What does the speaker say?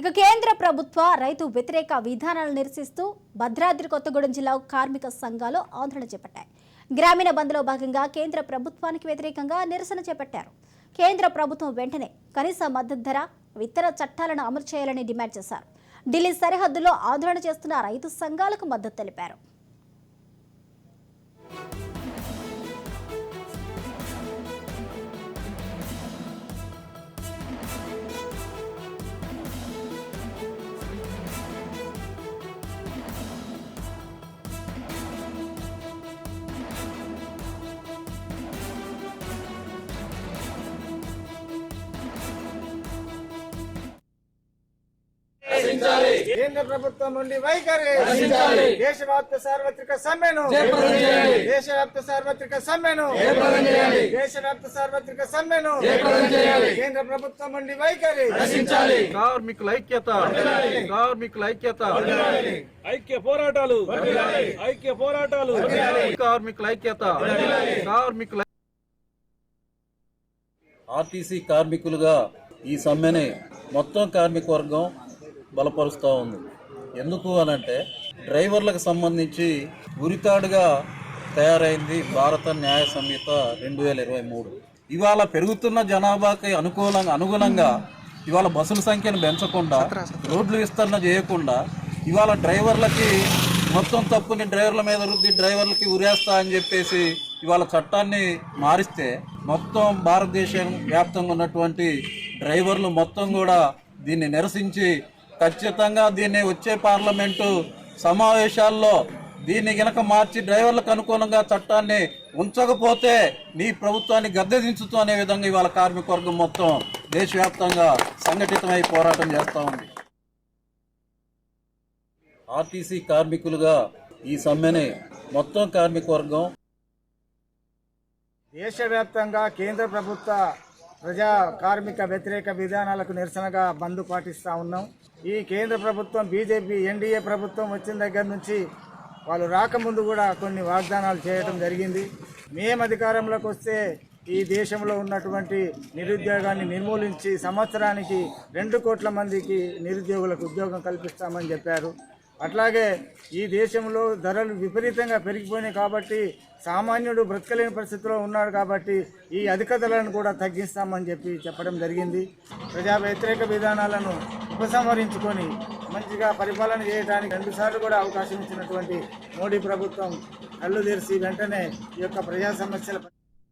ఇక కేంద్ర ప్రభుత్వ రైతు వ్యతిరేక విధానాలను నిరసిస్తూ భద్రాద్రి కొత్తగూడెం జిల్లా కార్మిక సంఘాలు ఆందోళన చేపట్టాయి. గ్రామీణ బంద్లో భాగంగా కేంద్ర ప్రభుత్వానికి వ్యతిరేకంగా నిరసన చేపట్టారు. కేంద్ర ప్రభుత్వం వెంటనే కనీస మద్దతు ధర, ఇతర చట్టాలను అమలు చేయాలని డిమాండ్ చేశారు. ఢిల్లీ సరిహద్దులో ఆందోళన చేస్తున్న రైతు సంఘాలకు మద్దతు తెలిపారు. కేంద్ర ప్రభుత్వం నుండి వైఖరి, దేశవ్యాప్త సార్వత్రిక సమ్మెను, దేశవ్యాప్త సార్వత్రిక సమ్మెను, దేశవ్యాప్త సార్వత్రిక సమ్మెను, కేంద్ర ప్రభుత్వం నుండి వైఖరి, కార్మికుల ఐక్యత, కార్మికుల ఐక్యత, ఐక్య పోరాటాలు, ఐక్య పోరాటాలు, కార్మికుల ఐక్యత, కార్మికుల ఆర్టీసీ కార్మికులుగా ఈ సమ్మెని మొత్తం కార్మిక వర్గం బలపరుస్తూ ఉంది. ఎందుకు అనంటే డ్రైవర్లకు సంబంధించి ఉరితాడుగా తయారైంది భారత న్యాయ సంహిత 2023. ఇవాళ పెరుగుతున్న జనాభాకి అనుగుణంగా ఇవాళ బస్సుల సంఖ్యను పెంచకుండా, రోడ్లు విస్తరణ చేయకుండా, ఇవాళ డ్రైవర్లకి మొత్తం తప్పుని డ్రైవర్ల మీద రుద్ది డ్రైవర్లకి ఉరేస్తా అని చెప్పేసి ఇవాళ చట్టాన్ని మారిస్తే మొత్తం భారతదేశం వ్యాప్తంగా ఉన్నటువంటి డ్రైవర్లు మొత్తం కూడా దీన్ని నిరసించి ఖచ్చితంగా దీన్ని వచ్చే పార్లమెంటు సమావేశాల్లో దీన్ని గనక మార్చి డ్రైవర్లకు అనుకూలంగా చట్టాన్ని ఉంచకపోతే నీ ప్రభుత్వాన్ని గద్దెదించుతూ అనే విధంగా ఇవాళ కార్మిక వర్గం మొత్తం దేశవ్యాప్తంగా సంఘటితమై పోరాటం చేస్తూ ఉంది. ఆర్టీసీ కార్మికులుగా ఈ సమ్మెని మొత్తం కార్మిక వర్గం దేశవ్యాప్తంగా కేంద్ర ప్రభుత్వ ప్రజా కార్మిక వ్యతిరేక విధానాలకు నిరసనగా బంద్ పాటిస్తూ ఉన్నాం. ఈ కేంద్ర ప్రభుత్వం బీజేపీ ఎన్డీఏ ప్రభుత్వం వచ్చిన దగ్గర నుంచి వాళ్ళు రాకముందు కూడా కొన్ని వాగ్దానాలు చేయడం జరిగింది. మేము అధికారంలోకి వస్తే ఈ దేశంలో ఉన్నటువంటి నిరుద్యోగాన్ని నిర్మూలించి సంవత్సరానికి 2 కోట్ల మందికి నిరుద్యోగులకు ఉద్యోగం కల్పిస్తామని చెప్పారు. అట్లాగే ఈ దేశంలో ధరలు విపరీతంగా పెరిగిపోయినాయి కాబట్టి సామాన్యుడు బ్రతకలేని పరిస్థితిలో ఉన్నాడు కాబట్టి ఈ అధిక ధరలను కూడా తగ్గిస్తామని చెప్పడం జరిగింది. ప్రజా వ్యతిరేక విధానాలను ఉపసంహరించుకొని మంచిగా పరిపాలన చేయడానికి 2 సార్లు కూడా అవకాశం ఇచ్చినటువంటి మోడీ ప్రభుత్వం కళ్ళు తెరిచి వెంటనే ఈ యొక్క ప్రజా సమస్యల